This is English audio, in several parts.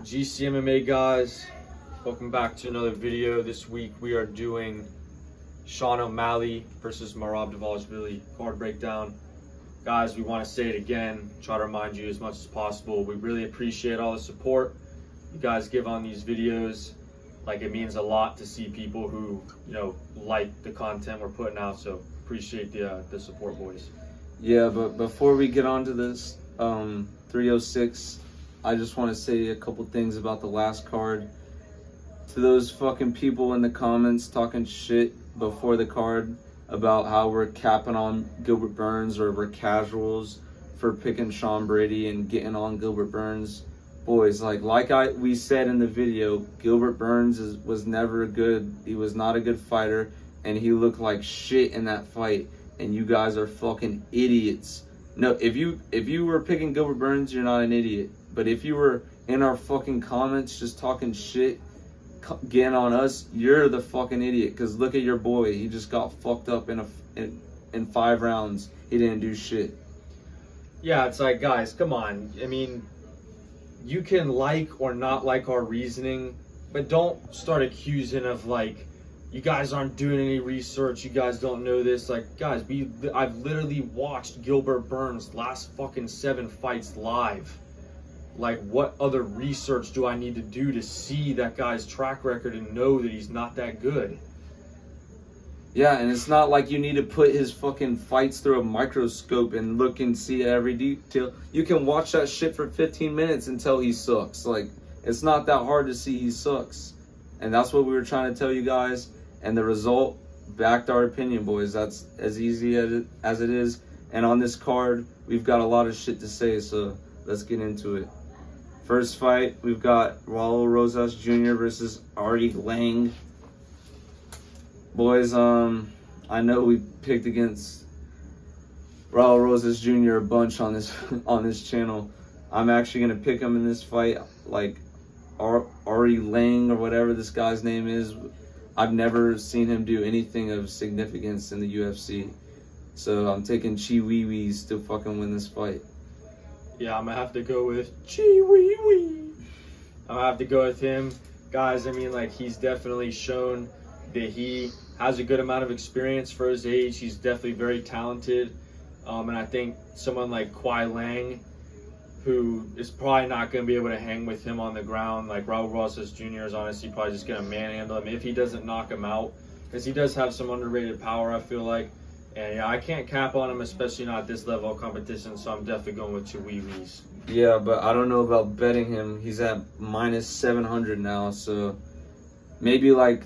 GCMMA guys, welcome back to another video. This week we are doing Sean O'Malley versus Merab Dvalishvili card breakdown. Guys, we want to say it again, try to remind you as much as possible. We really appreciate all the support you guys give on these videos. Like, it means a lot to see people who, like the content we're putting out. So appreciate the support, boys. Yeah, but before we get on to this 306, I just want to say a couple things about the last card. To those fucking people in the comments talking shit before the card about how we're capping on Gilbert Burns or we're casuals for picking Sean Brady and getting on Gilbert Burns. Boys, we said in the video, Gilbert Burns was never good. He was not a good fighter, and he looked like shit in that fight. And you guys are fucking idiots. No, if you were picking Gilbert Burns, you're not an idiot. But if you were in our fucking comments just talking shit, getting on us, you're the fucking idiot. Because look at your boy. He just got fucked up in 5 rounds. He didn't do shit. Yeah, it's like, guys, come on. I mean, you can like or not like our reasoning, but don't start accusing of, like, you guys aren't doing any research, you guys don't know this. Like, guys, I've literally watched Gilbert Burns' last fucking 7 fights live. Like, what other research do I need to do to see that guy's track record and know that he's not that good? Yeah, and it's not like you need to put his fucking fights through a microscope and look and see every detail. You can watch that shit for 15 minutes until he sucks. Like, it's not that hard to see he sucks. And that's what we were trying to tell you guys. And the result backed our opinion, boys. That's as easy as it is. And on this card, we've got a lot of shit to say, so let's get into it. First fight, we've got Raul Rosas Jr. versus Ari Lang. Boys, I know we picked against Raul Rosas Jr. a bunch on this channel. I'm actually gonna pick him in this fight. Like, Ari Lang or whatever this guy's name is. I've never seen him do anything of significance in the UFC. So I'm taking Chi Wee Wees to fucking win this fight. Yeah, I'm gonna have to go with Chi Wee Wee. I'm gonna have to go with him. Guys, I mean, like, he's definitely shown that he has a good amount of experience for his age. He's definitely very talented. And I think someone like Kwai Lang, who is probably not going to be able to hang with him on the ground. Like, Raul Rosas Jr. is honestly probably just going to manhandle him if he doesn't knock him out. Because he does have some underrated power, I feel like. And yeah, I can't cap on him, especially not at this level of competition, so I'm definitely going with Chiwiwis. Yeah, but I don't know about betting him. He's at minus 700 now, so maybe like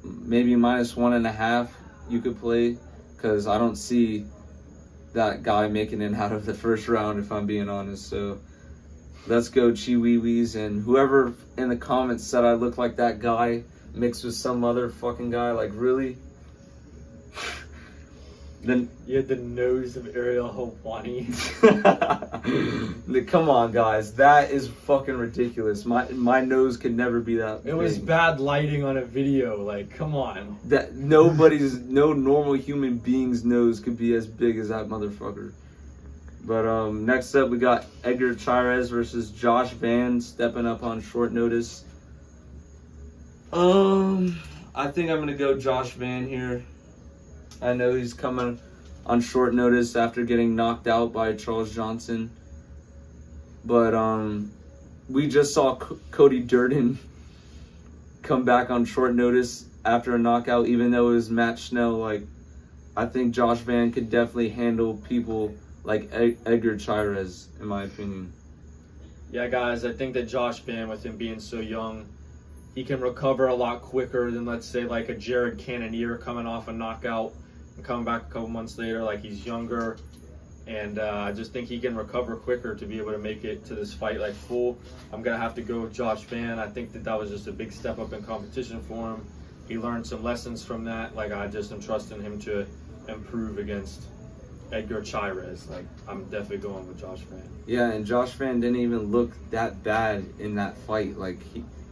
maybe minus 1.5 you could play, because I don't see that guy making it out of the first round, if I'm being honest. So let's go Chiwiwis. And whoever in the comments said I look like that guy mixed with some other fucking guy, like, really? Then you had the nose of Ariel Helwani. Come on, guys, that is fucking ridiculous. My nose could never be that It was big. bad lighting on a video. Like, come on. That no normal human being's nose could be as big as that motherfucker. But next up we got Edgar Chairez versus Josh Van, stepping up on short notice. I think I'm gonna go Josh Van here. I know he's coming on short notice after getting knocked out by Charles Johnson. But we just saw Cody Durden come back on short notice after a knockout, even though it was Matt Schnell. Like, I think Josh Van could definitely handle people like Edgar Chairez, in my opinion. Yeah, guys, I think that Josh Van, with him being so young, he can recover a lot quicker than, let's say, like a Jared Cannonier coming off a knockout and coming back a couple months later. Like, he's younger, and I just think he can recover quicker to be able to make it to this fight like full. I'm gonna have to go with Josh Van. I think that was just a big step up in competition for him. He learned some lessons from that. Like, I just am trusting him to improve against Edgar Chairez. Like, I'm definitely going with Josh Van. Yeah, and Josh Van didn't even look that bad in that fight. Like,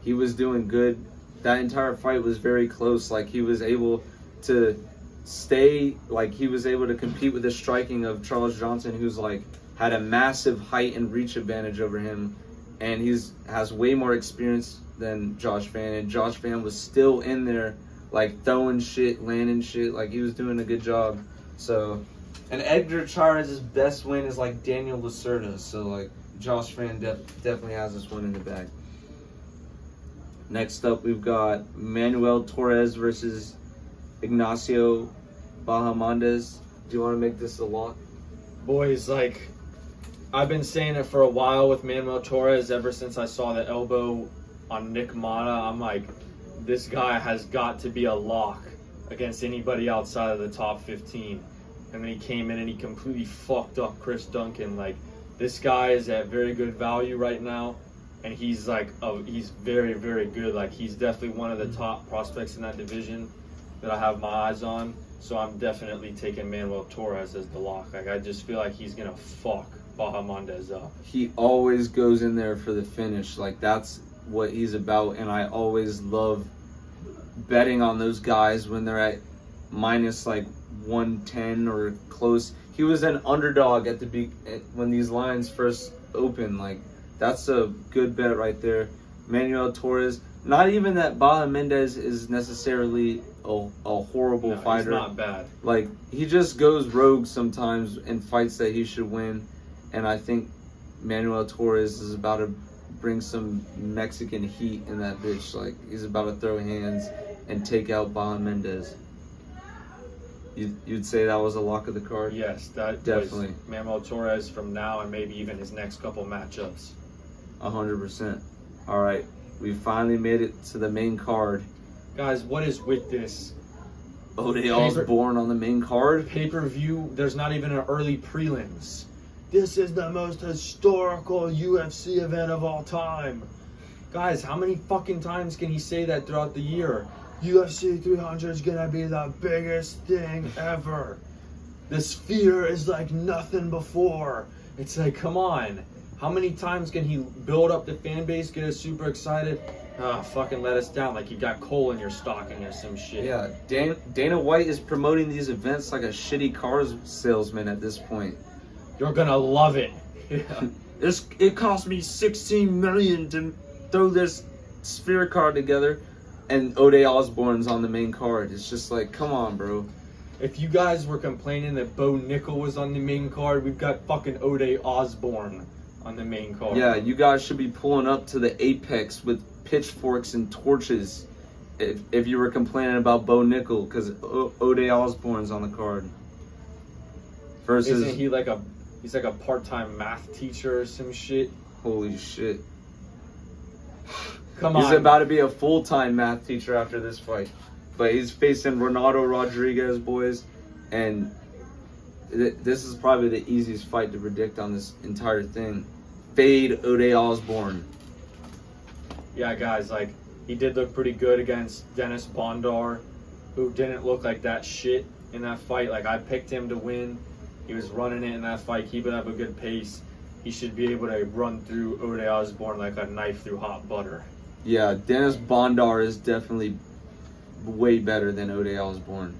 he was doing good. That entire fight was very close. Like, he was able to stay, like, he was able to compete with the striking of Charles Johnson, who's like had a massive height and reach advantage over him. and has way more experience than Josh Fan, and Josh Fan was still in there, like throwing shit, landing shit, like he was doing a good job. So, and Edgar Chavez's best win is like Daniel Lacerda, so like Josh Fan definitely has this one in the bag. Next up, we've got Manuel Torres versus Ignacio Bahamondes. Do you want to make this a lock? Boys, like, I've been saying it for a while with Manuel Torres ever since I saw the elbow on Nick Mata. I'm like, this guy has got to be a lock against anybody outside of the top 15. And then he came in and he completely fucked up Chris Duncan. Like, this guy is at very good value right now. And he's like, he's very, very good. Like, he's definitely one of the top prospects in that division that I have my eyes on. So I'm definitely taking Manuel Torres as the lock. Like, I just feel like he's gonna fuck Bahamondes up. He always goes in there for the finish. Like, that's what he's about. And I always love betting on those guys when they're at minus like 110 or close. He was an underdog at when these lines first opened. Like, that's a good bet right there. Manuel Torres. Not even that Bahamondes is necessarily a horrible fighter. He's not bad. Like, he just goes rogue sometimes in fights that he should win. And I think Manuel Torres is about to bring some Mexican heat in that bitch. Like, he's about to throw hands and take out Bahamondes. You'd say that was a lock of the card? Yes, that definitely. Was Manuel Torres from now and maybe even his next couple matchups. 100%. All right. We finally made it to the main card. Guys, what is with this? Ode Osborne on the main card. Pay-per-view, there's not even an early prelims. This is the most historical UFC event of all time. Guys, how many fucking times can he say that throughout the year? UFC 300 is gonna be the biggest thing ever. The Sphere is like nothing before. It's like, come on. How many times can he build up the fan base, get us super excited? Fucking let us down like you got coal in your stocking or some shit. Yeah, Dana White is promoting these events like a shitty cars salesman at this point. You're gonna love it. Yeah. It cost me $16 million to throw this Sphere card together, and Ode Osborne's on the main card. It's just like, come on, bro. If you guys were complaining that Bo Nickel was on the main card, we've got fucking Ode Osborne on the main card. Yeah, you guys should be pulling up to the apex with pitchforks and torches if you were complaining about Bo Nickel, because Ode Osborne's on the card. Versus, isn't he like he's like a part-time math teacher or some shit? Holy shit. Come on. He's about to be a full-time math teacher after this fight. But he's facing Renato Rodriguez, boys, and this is probably the easiest fight to predict on this entire thing. Fade Ode Osborne. Yeah, guys, like, he did look pretty good against Dennis Bondar, who didn't look like that shit in that fight. Like, I picked him to win. He was running it in that fight, keeping up a good pace. He should be able to run through Ode Osborne like a knife through hot butter. Yeah, Dennis Bondar is definitely way better than Ode Osborne.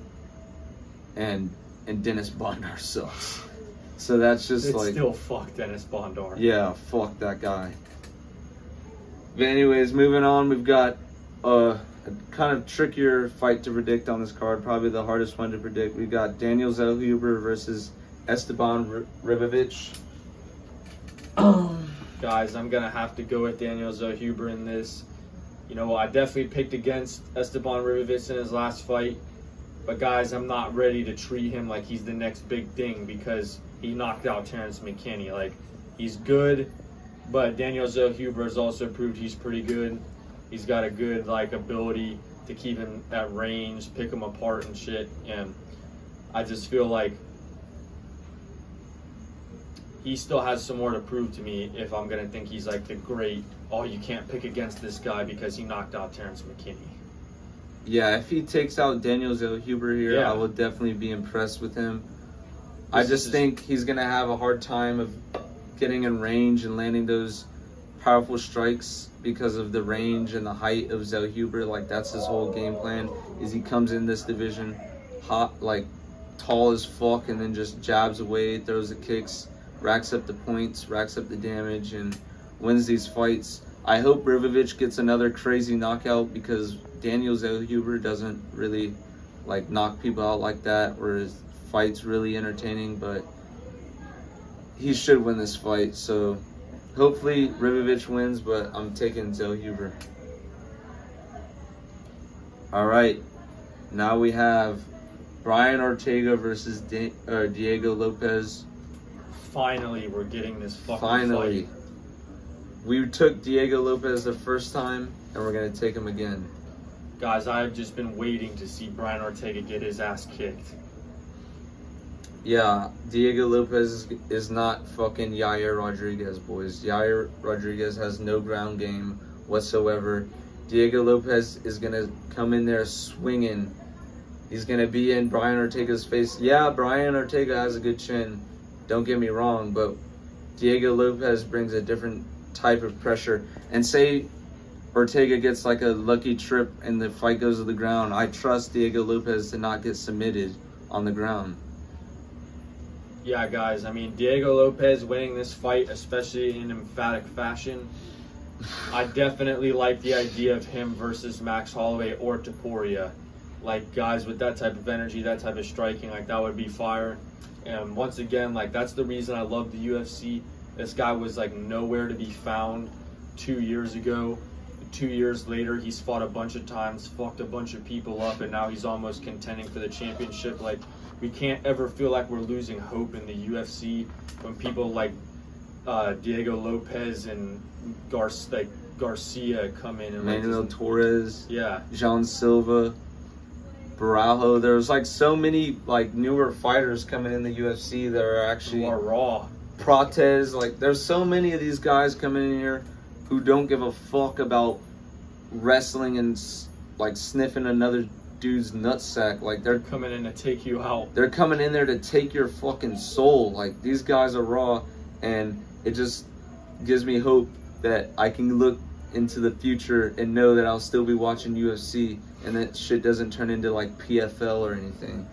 And Dennis Bondar sucks. So that's just it's like... still fuck Dennis Bondar. Yeah, fuck that guy. But anyways, moving on, we've got a kind of trickier fight to predict on this card. Probably the hardest one to predict. We've got Daniel Zellhuber versus Esteban Ribovic. Guys, I'm going to have to go with Daniel Zellhuber in this. You know, I definitely picked against Esteban Ribovic in his last fight. But guys, I'm not ready to treat him like he's the next big thing because he knocked out Terrence McKinney. Like, he's good, but Daniel Zellhuber has also proved he's pretty good. He's got a good, like, ability to keep him at range, pick him apart and shit. And I just feel like he still has some more to prove to me if I'm going to think he's like the great, oh, you can't pick against this guy because he knocked out Terrence McKinney. Yeah, if he takes out Daniel Zellhuber here, yeah, I will definitely be impressed with him. I just think he's going to have a hard time of getting in range and landing those powerful strikes because of the range and the height of Zellhuber. Like, that's his whole game plan, is he comes in this division hot, like, tall as fuck, and then just jabs away, throws the kicks, racks up the points, racks up the damage, and wins these fights. I hope Rivovich gets another crazy knockout because Daniel Zellhuber doesn't really like knock people out like that, or his fight's really entertaining, but he should win this fight. So hopefully Rivovich wins, but I'm taking Zellhuber. All right, now we have Brian Ortega versus Diego Lopez. Finally, we're getting this fucking Finally. fight. We took Diego Lopez the first time, and we're going to take him again. Guys, I've just been waiting to see Brian Ortega get his ass kicked. Yeah, Diego Lopez is not fucking Yair Rodriguez, boys. Yair Rodriguez has no ground game whatsoever. Diego Lopez is going to come in there swinging. He's going to be in Brian Ortega's face. Yeah, Brian Ortega has a good chin. Don't get me wrong, but Diego Lopez brings a different type of pressure. And say Ortega gets like a lucky trip and the fight goes to the ground, I trust Diego Lopez to not get submitted on the ground. Yeah, guys, I mean, Diego Lopez winning this fight, especially in emphatic fashion, I definitely like the idea of him versus Max Holloway or Topuria. Like, guys with that type of energy, that type of striking, like, that would be fire. And once again, like, that's the reason I love the UFC. This guy was, like, nowhere to be found 2 years ago. 2 years later, he's fought a bunch of times, fucked a bunch of people up, and now he's almost contending for the championship. Like, we can't ever feel like we're losing hope in the UFC when people like Diego Lopez and Garcia come in. And Manuel Torres, yeah, Jean Silva, Barajo. There's like so many like newer fighters coming in the UFC that are actually are raw. Protez, like there's so many of these guys coming in here who don't give a fuck about wrestling and like sniffing another dude's nutsack. Like they're coming in to take you out. They're coming in there to take your fucking soul. Like these guys are raw, and it just gives me hope that I can look into the future and know that I'll still be watching UFC and that shit doesn't turn into like PFL or anything.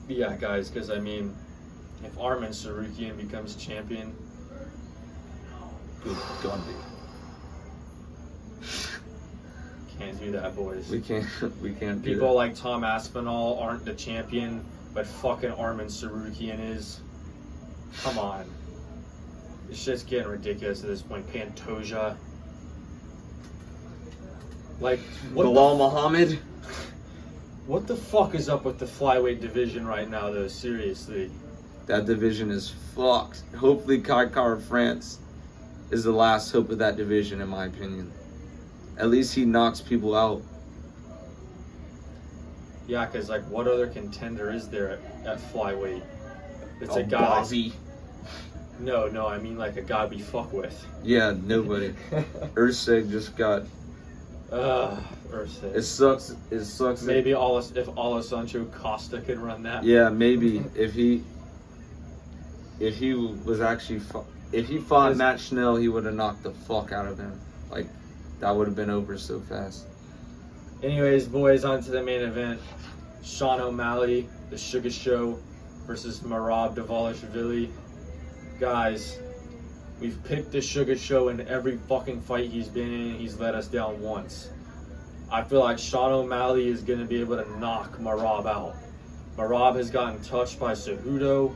Yeah, guys, because I mean, if Arman Sarukian becomes champion, good God, can't do that, boys. we can't do People that. like Tom Aspinall aren't the champion, but fucking Arman Sarukian is. Come on. It's just getting ridiculous at this point. Pantoja. Like, Bilal Muhammad. What the fuck is up with the flyweight division right now, though? Seriously. That division is fucked. Hopefully Kai Kara France is the last hope of that division, in my opinion. At least he knocks people out. Yeah, because, like, what other contender is there at flyweight? It's a guy. Bobby. No, I mean, like, a guy we fuck with. Yeah, nobody. Ursig just got... Ursig. It sucks. Maybe if Alessandro Costa could run that. Yeah, maybe. If he was actually... If he fought Matt Schnell, he would have knocked the fuck out of him. Like, that would have been over so fast. Anyways, boys, on to the main event. Sean O'Malley, the Sugar Show, versus Merab Dvalishvili. Guys, we've picked the Sugar Show in every fucking fight he's been in. He's let us down once. I feel like Sean O'Malley is going to be able to knock Merab out. Merab has gotten touched by Cejudo.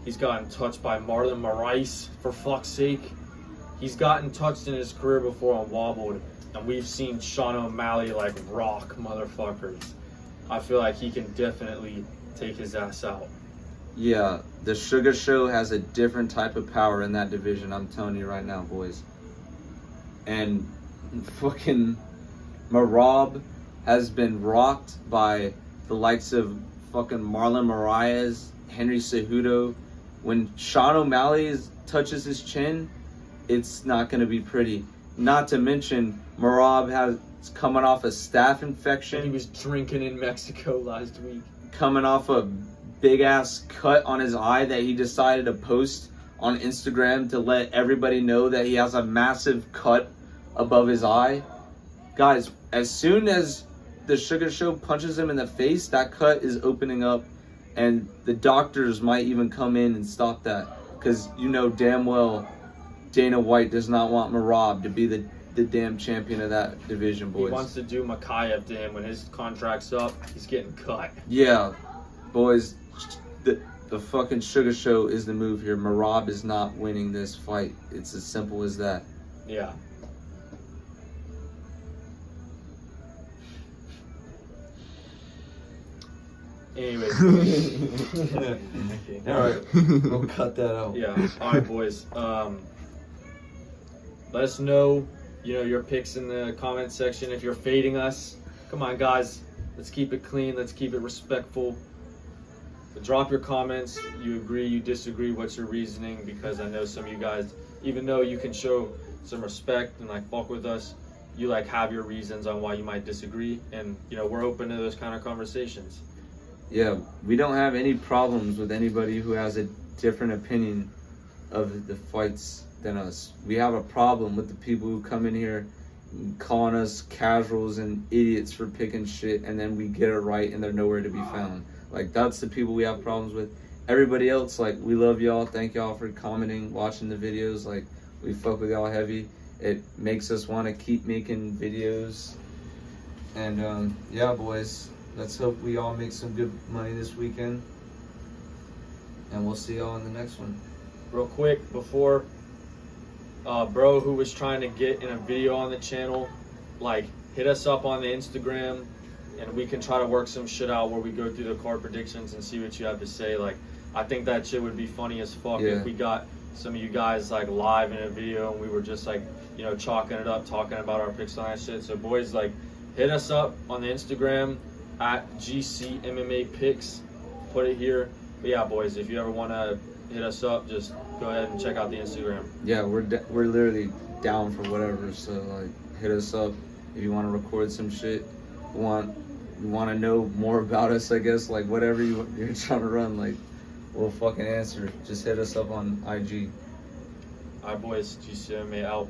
He's gotten touched by Marlon Moraes, for fuck's sake. He's gotten touched in his career before and wobbled. And we've seen Sean O'Malley like rock motherfuckers. I feel like he can definitely take his ass out. Yeah, the Sugar Show has a different type of power in that division, I'm telling you right now, boys. And fucking Merab has been rocked by the likes of fucking Marlon Moraes, Henry Cejudo. When Sean O'Malley touches his chin, it's not going to be pretty. Not to mention, Merab has coming off a staph infection. And he was drinking in Mexico last week. Coming off a big ass cut on his eye that he decided to post on Instagram to let everybody know that he has a massive cut above his eye. Guys, as soon as the Sugar Show punches him in the face, that cut is opening up, and the doctors might even come in and stop that, because you know damn well Dana White does not want Merab to be the damn champion of that division, boys. He wants to do Makayev to him. When his contract's up, he's getting cut. Yeah, boys, the fucking Sugar Show is the move here. Merab is not winning this fight. It's as simple as that. Yeah. Anyway. All right, we'll cut that out. Yeah. All right, boys. Let us know, your picks in the comment section. If you're fading us, come on, guys. Let's keep it clean. Let's keep it respectful. But drop your comments. You agree, you disagree, what's your reasoning? Because I know some of you guys, even though you can show some respect and fuck with us, you have your reasons on why you might disagree. And, we're open to those kind of conversations. Yeah, we don't have any problems with anybody who has a different opinion of the fights than us. We have a problem with the people who come in here calling us casuals and idiots for picking shit, and then we get it right and they're nowhere to be found. That's the people we have problems with. Everybody else, we love y'all. Thank y'all for commenting, watching the videos. We fuck with y'all heavy. It makes us want to keep making videos. And yeah, boys, let's hope we all make some good money this weekend. And we'll see y'all in the next one. Real quick, before bro who was trying to get in a video on the channel, hit us up on the Instagram, and we can try to work some shit out where we go through the card predictions and see what you have to say. I think that shit would be funny as fuck if we got some of you guys live in a video and we were just chalking it up, talking about our picks on that shit. So boys, hit us up on the Instagram at GC MMA Picks. Put it here. But yeah, boys, if you ever want to hit us up, just go ahead and check out the Instagram. Yeah, we're literally down for whatever. So hit us up if you want to record some shit. You want to know more about us, I guess. Whatever you're trying to run, we'll fucking answer. Just hit us up on IG. All right, boys, GC MMA out.